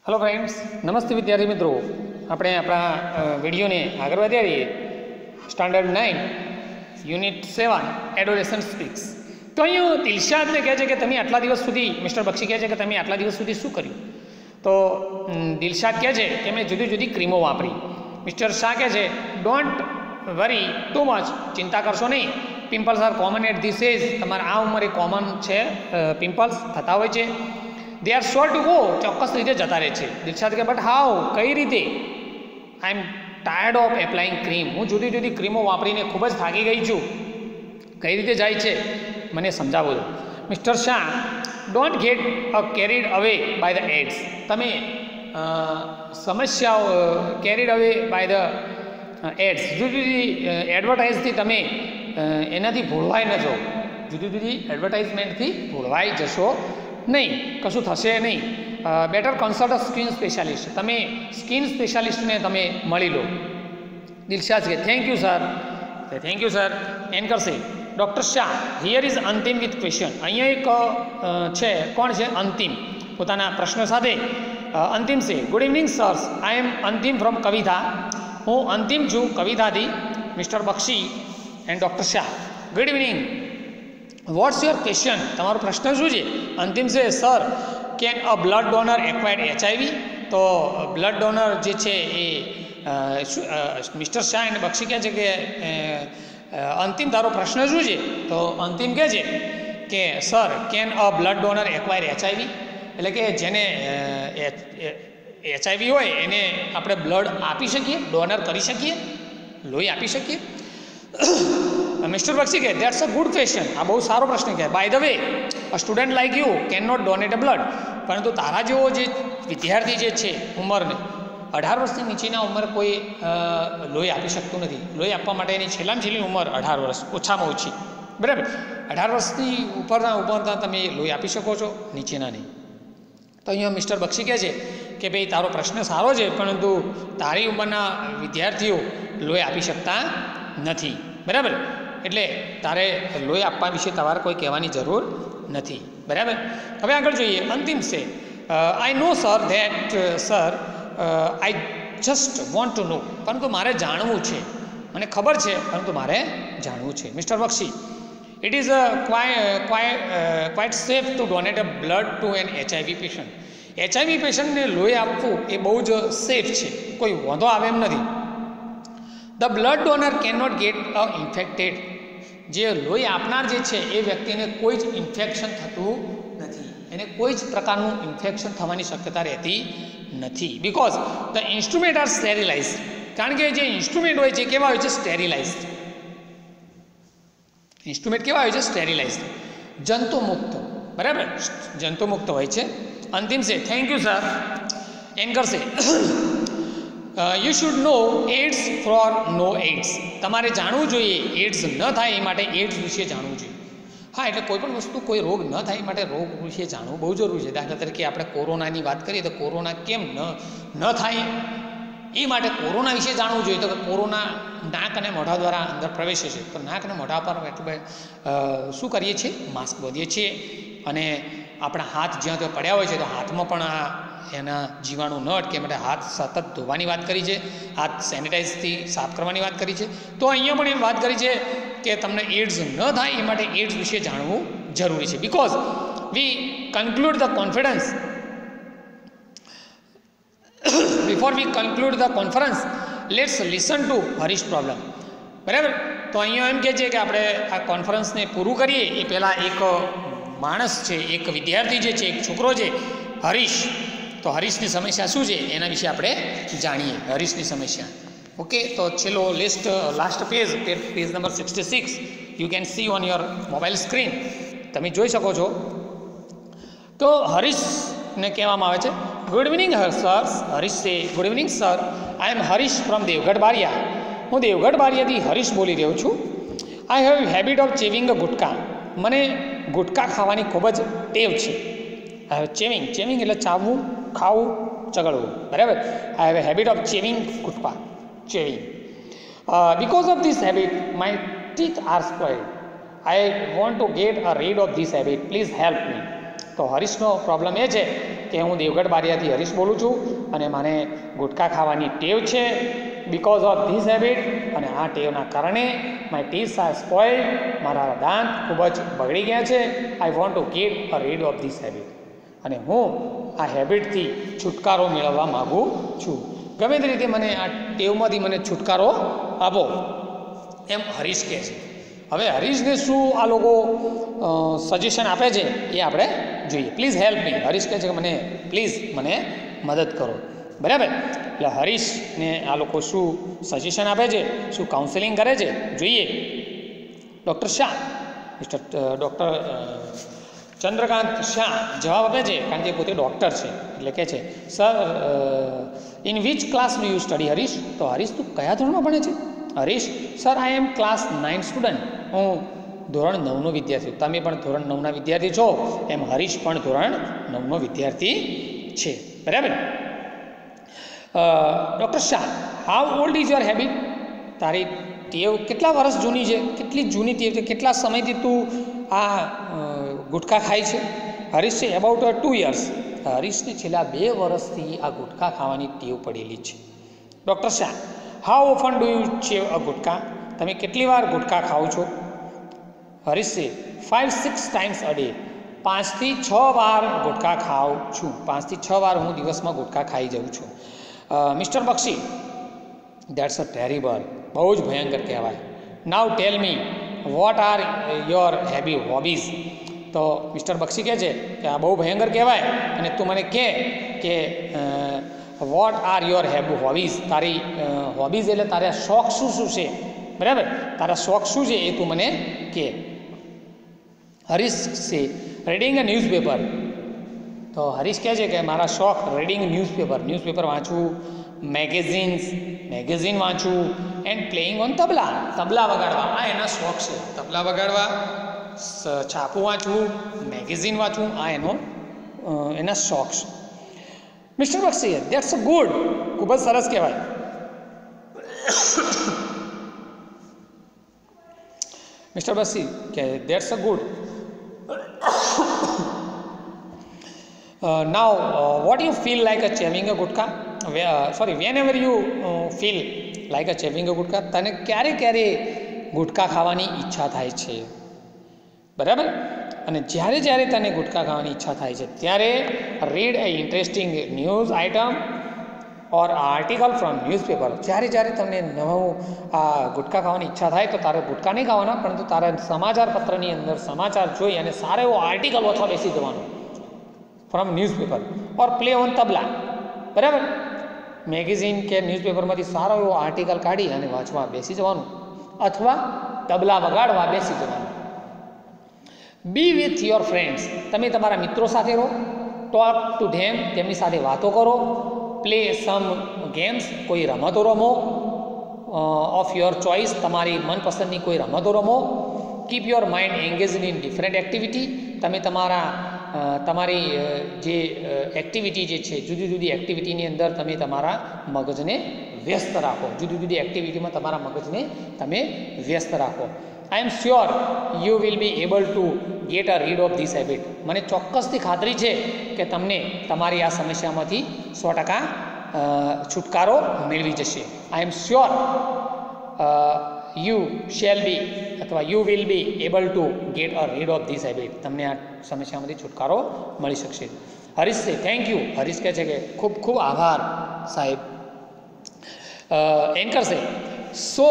Hello friends, नमस्ते विद्यार्थी मित्रों। આપણે આપણા વિડીયોને આગળ વધારીએ। Standard 9 unit 7 adolescent speaks. તો અહીંયા દિલશાદને કહે છે કે તમે આટલા દિવસ સુધી, મિસ્ટર બક્ષી કહે છે કે તમે આટલા દિવસ સુધી શું કર્યું? તો દિલશાદ કહે છે કે મેં જુદી જુદી ક્રીમો વાપરી। મિસ્ટર શાહ કહે છે ડોન્ટ વરી ટુ મચ, ચિંતા કરશો નહીં, pimples are common at this age, તમારા આ ઉંમરે કોમન છે, પિમ્પલ્સ થતા હોય છે। They are sure to go, ચોક્કસ રીતે જતા રહે છે। દિલશાદ કે બટ હાઉ, કઈ રીતે? આઈ એમ ટાયર્ડ ઓફ એપ્લાઇંગ ક્રીમ, હું જુદી જુદી ક્રીમો વાપરીને ખૂબ જ થાકી ગઈ છું। કઈ રીતે જાય છે મને સમજાવો દો। Mister Shah don't get carried અવે બાય ધ એડ્સ, તમે સમસ્યાઓ કેરીડ અવે બાય ધ એડ્સ, જુદી જુદી એડવર્ટાઇઝથી તમે એનાથી ભૂલવાઈ ન જાઓ, જુદી જુદી એડવર્ટાઇઝમેન્ટથી ભૂલવાઈ જશો નહીં, કશું થશે નહીં। Better consult a skin specialist, તમે સ્કિન સ્પેશિયાલિસ્ટને તમે મળી લો। દિલશાદ કે thank you sir, thank you sir. એન કરશે doctor Shah here is Antim with question, અહીંયા એક છે, કોણ છે? અંતિમ, પોતાના પ્રશ્ન સાથે અંતિમ છે। ગુડ ઇવનિંગ સર્સ, આઈ એમ અંતિમ ફ્રોમ કવિતા, હું અંતિમ છું કવિતાથી। Mister Bakshi and doctor Shah good evening, what's your question, તમારો પ્રશ્ન શું છે? અંતિમ છે sir can a blood donor acquired HIV, તો બ્લડ ડોનર જે છે એ મિસ્ટર શાહ અને બક્ષી કહે છે કે અંતિમ તારો પ્રશ્ન શું છે? તો અંતિમ કહે છે કે sir can a blood donor acquire HIV, એટલે કે જેને એચઆઈવી હોય એને આપણે બ્લડ આપી શકીએ, ડોનર કરી શકીએ, લોહી આપી શકીએ? મિસ્ટર બક્ષી કે દેટ્સ અ ગુડ ક્વેશ્ચન, આ બહુ સારો પ્રશ્ન કહે। By the way a student like you can not donate a blood, પરંતુ તારા જેવો જે વિદ્યાર્થી જે છે ઉંમરને 18 વર્ષથી નીચેના ઉંમર કોઈ લોહી આપી શકતું નથી। લોહી આપવા માટેની છેલ્લામાં છેલ્લી ઉંમર 18 વર્ષ, ઓછામાં ઓછી, બરાબર? 18 વર્ષથી ઉપરના તમે લોહી આપી શકો છો, નીચેના નહીં। તો અહીંયા મિસ્ટર બક્ષી કહે છે કે ભાઈ તારો પ્રશ્ન સારો છે, પરંતુ તારી ઉંમરના વિદ્યાર્થીઓ લોહી આપી શકતા નથી, બરાબર? એટલે તારે લોહી આપવા વિશે તમારે કોઈ કહેવાની જરૂર નથી, બરાબર? હવે આગળ જોઈએ। અંતિમ છે I know sir that sir I just want to know, પરંતુ મારે જાણવું છે, મને ખબર છે પરંતુ મારે જાણવું છે। Mister Bakshi it is quite safe to donate a blood to an HIV patient, HIV પેશન્ટને લોહી આપવું એ બહુ જ સેફ છે, કોઈ વાંધો આવે એમ નથી। The blood donor can not get a infected, જે લોહી આપનાર જે છે એ વ્યક્તિને કોઈ જ ઇન્ફેક્શન થતું નથી, એને કોઈ જ પ્રકારનું ઇન્ફેક્શન થવાની શક્યતા રહેતી નથી। બિકોઝ ધ ઇન્સ્ટ્રુમેન્ટ આર સ્ટેરિલાઇઝડ, કારણ કે જે ઇન્સ્ટ્રુમેન્ટ હોય છે કેવા હોય છે? સ્ટેરિલાઇઝડ ઇન્સ્ટ્રુમેન્ટ કેવા હોય છે? સ્ટેરિલાઇઝડ, જંતુમુક્ત, બરાબર? જંતુમુક્ત હોય છે। અંતિમ છે થેન્ક યુ સર। એન કરશે you should know AIDS for no AIDS, તમારે જાણવું જોઈએ એડ્સ ન થાય એ માટે એડ્સ વિશે જાણવું જોઈએ। હા, એટલે કોઈ પણ વસ્તુ, કોઈ રોગ ન થાય એ માટે રોગ વિશે જાણવું બહુ જરૂરી છે। દાખલા તરીકે આપણે કોરોનાની વાત કરીએ તો કોરોના કેમ ન થાય એ માટે કોરોના વિશે જાણવું જોઈએ। તો કે કોરોના નાક અને મોઢા દ્વારા અંદર પ્રવેશે છે, તો નાક અને મોઢા પર એટલે શું કરીએ છીએ? માસ્ક બાંધીએ છીએ, અને આપણા હાથ જ્યાં ત્યાં પડ્યા હોય છે તો હાથમાં પણ એના જીવાણુ ન અટકે માટે હાથ સતત ધોવાની વાત કરી છે, હાથ સેનિટાઈઝથી સાફ કરવાની વાત કરી છે। તો અહીંયા પણ એમ વાત કરી છે કે તમને એડ્સ ન થાય એ માટે એડ્સ વિશે જાણવું જરૂરી છે। Because we conclude the confidence before we conclude the conference let's listen to Harish problem, બરાબર? તો અહીંયા એમ કહે છે કે આપણે આ કોન્ફરન્સને પૂરું કરીએ એ પહેલાં એક માણસ છે, એક વિદ્યાર્થી જે છે, એક છોકરો છે હરીશ, તો હરીશની સમસ્યા શું છે એના વિશે આપણે જાણીએ, હરીશની સમસ્યા। ઓકે, તો છેલ્લો last page number 66 you can see on your mobile screen, તમે જોઈ શકો છો। તો હરીશને કહેવામાં આવે છે ગુડ ઇવનિંગ સર, હરીશ છે good evening sir, I am Harish from Devgadh Baria, હું દેવગઢ બારિયાથી હરીશ બોલી રહ્યો છું। I have habit of chewing a gutka, મને ગુટકા ખાવાની ખૂબ જ ટેવ છે। ચેવિંગ એટલે ચાવવું, ખાવું, ચગળવું, બરાબર? I have a habit of chewing gutka, chewing. Because of this habit my teeth are spoiled, I want to get a rid of this habit, please help me. તો હરીશનો પ્રોબ્લેમ એ છે કે હું દેવગઢ બારિયાથી હરીશ બોલું છું અને મને ગુટખા ખાવાની ટેવ છે. બિકોઝ ઓફ ધીસ હેબિટ, અને આ ટેવના કારણે માય ટીથ આર સ્પોઇલ્ડ, મારા દાંત ખૂબ જ બગડી ગયા છે. આઈ want to get a rid of this habit, અને હું આ હેબિટથી છુટકારો મેળવવા માગું છું. ગમે તે રીતે મને આ ટેવમાંથી મને છુટકારો આપો, એમ હરીશ કહે છે. હવે હરીશને શું આ લોકો સજેશન આપે છે એ આપણે જોઈએ. પ્લીઝ હેલ્પ મી. હરીશ કહે છે કે મને પ્લીઝ મને મદદ કરો. બરાબર. એટલે હરીશને આ લોકો શું સજેશન આપે છે, શું કાઉન્સેલિંગ કરે છે, જોઈએ. ડૉક્ટર શાહ, ડૉક્ટર ચંદ્રકાંત શાહ જવાબ આપે છે, કારણ કે પોતે ડૉક્ટર છે. એટલે કહે છે, sir in which class do you study Harish? તો હરીશ તું કયા ધોરણમાં ભણે છે? Harish, sir I am class 9 student. હું ધોરણ 9નો વિદ્યાર્થી. તમે પણ ધોરણ 9ના વિદ્યાર્થી છો, એમ હરીશ પણ ધોરણ 9નો વિદ્યાર્થી છે. બરાબર. Doctor Shah, how old is your habit? તારી ટેવ કેટલા વર્ષ જૂની છે? કેટલી જૂની ટેવ છે? કેટલા સમયથી તું આ ગુટખા ખાય છે? હરીશ છે, અબાઉટ 2 years. હરીશને છેલ્લા 2 વર્ષથી આ ગુટખા ખાવાની ટેવ પડેલી છે. Doctor Shah, how often do you chew a gutkha? તમે કેટલી વાર ગુટખા ખાઓ છો? હરીશ છે, 5-6 times a day. 5 થી 6 વાર ગુટખા ખાઉં છું. 5 થી 6 વાર હું દિવસમાં ગુટખા ખાઈ જાઉં છું. Mister Bakshi, that's a terrible. બહુ જ ભયંકર કહેવાય. Now tell me what are your hobbies? તો મિસ્ટર બક્ષી કહે છે કે આ બહુ ભયંકર કહેવાય, અને તું મને કહે કે વોટ આર યોર હોબીઝ? તારી હોબીઝ એટલે તારા શોખ શું શું છે? બરાબર. તારા શોખ શું છે એ તું મને કહે. હરીશ છે, રીડિંગ અ ન્યૂઝપેપર. તો હરીશ કહે છે કે મારા શોખ રીડિંગ ન્યૂઝપેપર વાંચવું, મેગેઝિન વાંચવું, એન્ડ પ્લેઇંગ ઓન તબલા વગાડવા. આ એના શોખ છે. તબલા વગાડવા, છાપું વાંચવું, મેગેઝિન વાંચવું, આ એના શોખ છે. Mister Bakshi, that's a good. ખૂબ જ સરસ કહેવાય. મિસ્ટર બક્ષી કે that's a good. Now, what you feel like a chewing a gutka? Whenever you feel like a chewing a gutka, તને ક્યારે ગુટકા ખાવાની ઈચ્છા થાય છે? બરાબર. અને જ્યારે તને ગુટકા ખાવાની ઈચ્છા થાય છે ત્યારે read A interesting news item or article from newspaper. જ્યારે તમને નવું આ ગુટકા ખાવાની ઈચ્છા થાય તો તારે ગુટકા નહીં ખાવાના, પરંતુ તારે સમાચાર પત્રની અંદર સમાચાર જોઈ અને સારો એવો આર્ટિકલ વાંચવા બેસી જવાનું from newspaper, or play on tabla. બરાબર. મેગેઝિન કે ન્યૂઝપેપરમાંથી સારો એવો આર્ટિકલ કાઢી અને વાંચવા બેસી જવાનું, અથવા તબલા વગાડવા બેસી જવાનું. બી વિથ યોર ફ્રેન્ડ્સ. તમે તમારા મિત્રો સાથે રહો. Talk to them. તેમની સાથે વાતો કરો. પ્લે સમ ગેમ્સ. કોઈ રમતો રમો ઓફ યોર ચોઇસ. તમારી મનપસંદની કોઈ રમતો રમો. Keep your mind engaged in different activity. તમે તમારી જે એક્ટિવિટી જે છે, જુદી એક્ટિવિટીની અંદર તમે તમારા મગજને વ્યસ્ત રાખો. જુદી એક્ટિવિટીમાં તમારા મગજને તમે વ્યસ્ત રાખો. I am sure you will be able to get a rid of this habit. મને ચોક્કસથી ખાતરી છે કે તમને તમારી આ સમસ્યામાંથી 100% છુટકારો મેળવી જશે. I am sure you shall be અથવા you will be able to get a rid of this habit. તમને આ સમસ્યામાંથી છુટકારો મળી શકશે. હરીશ છે, થેન્ક યુ. હરીશ કહે છે કે ખૂબ ખૂબ આભાર સાહેબ. એન્કર છે, so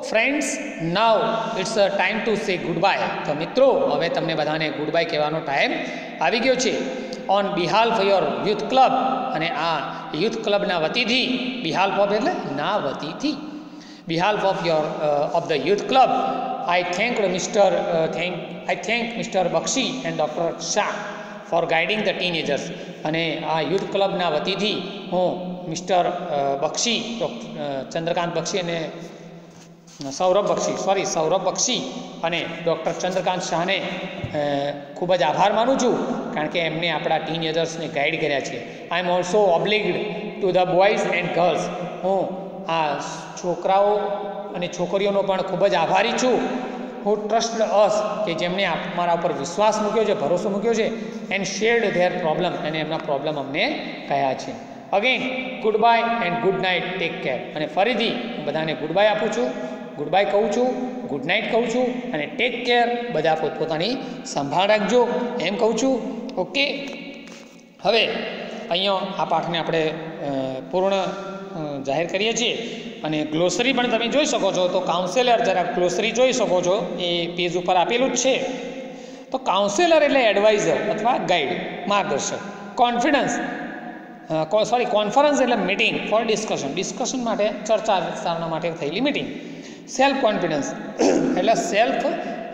friends, now it's a time to say good bye. તો મિત્રો, હવે તમને બધાને ગુડ બાય કહેવાનો ટાઈમ આવી ગયો છે. ઓન બિહાલ્ફ યોર યુથ ક્લબ. અને આ યુથ ક્લબના વતીથી, બિહાલ્ફ ઓફ એટલે ના વતીથી, behalf of the youth club, I thank Mr. Bakshi and Dr. Shah for guiding the teenagers. અને આ યુથ ક્લબના વતીથી હું મિસ્ટર બક્ષી, ચંદ્રકાંત બક્ષી અને સૌરભ બક્ષી અને ડૉક્ટર ચંદ્રકાંત શાહને ખૂબ જ આભાર માનું છું, કારણ કે એમને આપણા ટીનેજર્સને ગાઈડ કર્યા છે. I am also obliged to the boys and girls. હું આ છોકરાઓ અને છોકરીઓનો પણ ખૂબ જ આભારી છું હુ ટ્રસ્ટ અસ, કે જેમણે અમારા ઉપર વિશ્વાસ મૂક્યો છે, ભરોસો મૂક્યો છે, એન્ડ શેર્ડ ધેર પ્રોબ્લેમ, અને એમના પ્રોબ્લેમ અમને કહ્યા છે. Again good bye and good night, take care. અને ફરીથી હું બધાને ગુડ બાય આપું છું, ગુડ બાય કહું છું, ગુડ નાઇટ કહું છું, અને ટેક કેર, બધા પોતપોતાની સંભાળ રાખજો એમ કહું છું. ઓકે, હવે અહીંયા આ પાઠને આપણે પૂર્ણ જાહેર કરીએ છીએ. અને ગ્લોસરી પણ તમે જોઈ શકો છો. તો કાઉન્સેલર, જરા ગ્લોસરી જોઈ શકો છો, એ પેજ ઉપર આપેલું જ છે. તો કાઉન્સેલર એટલે એડવાઇઝર અથવા ગાઈડ, માર્ગદર્શક. કોન્ફરન્સ એટલે મિટિંગ ફોર ડિસ્કશન માટે, ચર્ચા વિચારણા માટે થયેલી મિટિંગ. સેલ્ફ કોન્ફિડન્સ એટલે સેલ્ફ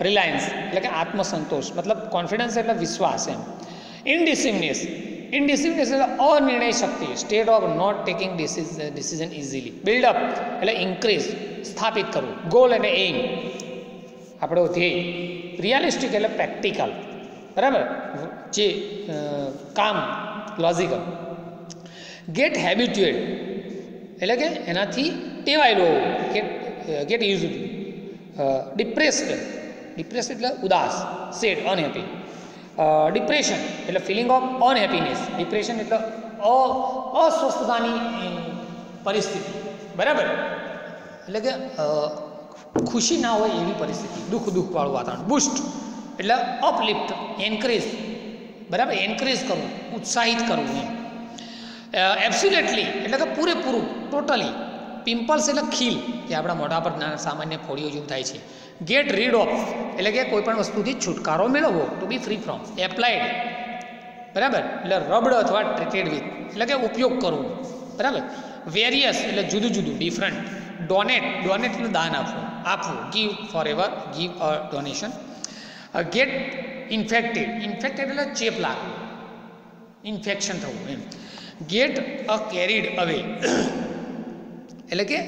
રિલાયન્સ એટલે કે આત્મસંતોષ, મતલબ કોન્ફિડન્સ એટલે વિશ્વાસ એમ. ઇનડિસિવનેસ એટલે અનિર્ણય શક્તિ, state of not taking decision easily. Build up એટલે ઇન્ક્રીઝ, સ્થાપિત કરવું. ગોલ એટલે એઇમ, આપણો ધ્યેય. રિયાલિસ્ટિક એટલે પ્રેક્ટિકલ, બરાબર, જે કામ, લોજિકલ. ગેટ હેબિચ્યુએડ એટલે કે એનાથી ટેવાયેલો હોવું, ગેટ યુઝ ટુ. ડિપ્રેસ્ડ એટલે ઉદાસ, સેડ, અનહેપી. ડિપ્રેશન એટલે ફિલિંગ ઓફ અનહેપીનેસ, ડિપ્રેશન એટલે અસ્વસ્થતાની પરિસ્થિતિ, બરાબર, એટલે કે ખુશી ના હોય એવી પરિસ્થિતિ, દુઃખવાળું વાતાવરણ. બુસ્ટ એટલે અપલિફ્ટ, એન્કરેજ, બરાબર, એન્કરેજ કરવું, ઉત્સાહિત કરવું એમ. એબ્સોલ્યુટલી એટલે કે પૂરેપૂરું, ટોટલી. પિમ્પલ્સ એટલે ખીલ, કે આપણા મોઢા પર સામાન્ય ફોડીઓ જેવું થાય છે. ગેટ રીડ ઓફ એટલે કે કોઈ પણ વસ્તુથી છુટકારો મેળવવો, to be free from. Applied, બરાબર, એટલે રબડ અથવા ટ્રીટેડ વિથ એટલે કે ઉપયોગ કરવો, બરાબર. વેરિયસ એટલે જુદું જુદું, ડિફરન્ટ. ડોનેટ એટલે દાન આપવું. Give forever, give a donation. Get infected એટલે ચેપ લાગવું, ઇન્ફેક્શન થવું એમ. ગેટ અ કેરીડ અવે એટલે કે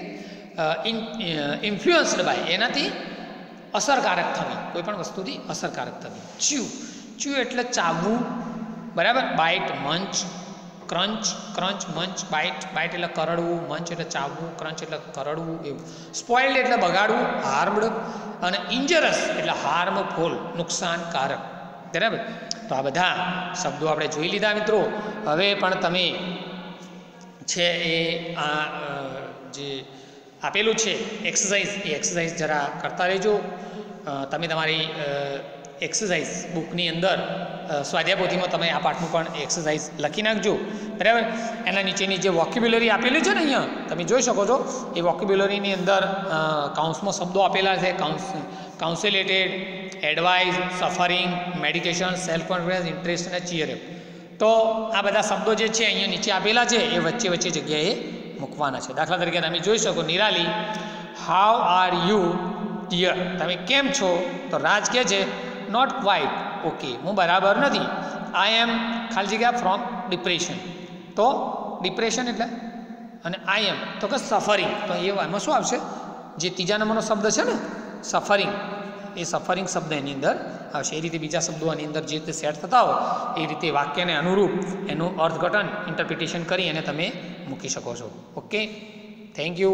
ઇન્ફ્લુઅન્સ્ડ બાય, એનાથી અસરકારક થવી, કોઈ પણ વસ્તુથી અસરકારક થવી. ચ્યુ એટલે ચાવવું, બરાબર. બાઇટ, મંચ. ક્રંચ, મંચ. બાઇટ એટલે કરડવું, મંચ એટલે ચાવવું, ક્રંચ એટલે કરડવું એવું. સ્પોઇલ્ડ એટલે બગાડવું, હાર્મડ. અને ઇન્જરસ એટલે હાર્મફુલ, નુકસાનકારક, બરાબર. તો આ બધા શબ્દો આપણે જોઈ લીધા મિત્રો. હવે પણ તમે છે એ આ જે આપેલું છે એક્સરસાઇઝ, એ એક્સરસાઇઝ જરા કરતા રહેજો. તમે તમારી એક્સરસાઇઝ બુકની અંદર સ્વાધ્યાયપોથીમાં તમે આ પાઠનું પણ એક્સરસાઇઝ લખી નાખજો, બરાબર. એના નીચેની જે વોક્યુબ્યુલરી આપેલી છે ને અહીંયા તમે જોઈ શકો છો, એ વોક્યુબ્યુલરીની અંદર કાઉન્સમાં શબ્દો આપેલા છે. કાઉન્સેલેટેડ, advise, suffering, meditation, self confidence, interest અને ચીયરઅપ. તો આ બધા શબ્દો જે છે અહીંયા નીચે આપેલા છે, એ વચ્ચે જગ્યાએ મૂકવાના છે. દાખલા તરીકે તમે જોઈ શકો, Nirali, how are you dear, તમે કેમ છો? તો રાજ કહે છે નોટ ક્વાઇટ ઓકે, હું બરાબર નથી. આઈ એમ ખાલી જગ્યા ફ્રોમ ડિપ્રેશન. તો ડિપ્રેશન એટલે, અને આઈ એમ તો કે સફરિંગ. તો એમાં શું આવશે? જે ત્રીજા નંબરનો શબ્દ છે ને સફરિંગ, એ સફરિંગ શબ્દ એની અંદર આવશે. એ રીતે બીજા શબ્દો આની અંદર જે રીતે સેટ થતા હોય એ રીતે વાક્યને અનુરૂપ એનું અર્થઘટન, ઇન્ટરપ્રિટેશન કરી અને તમે મૂકી શકો છો. Okay, thank you.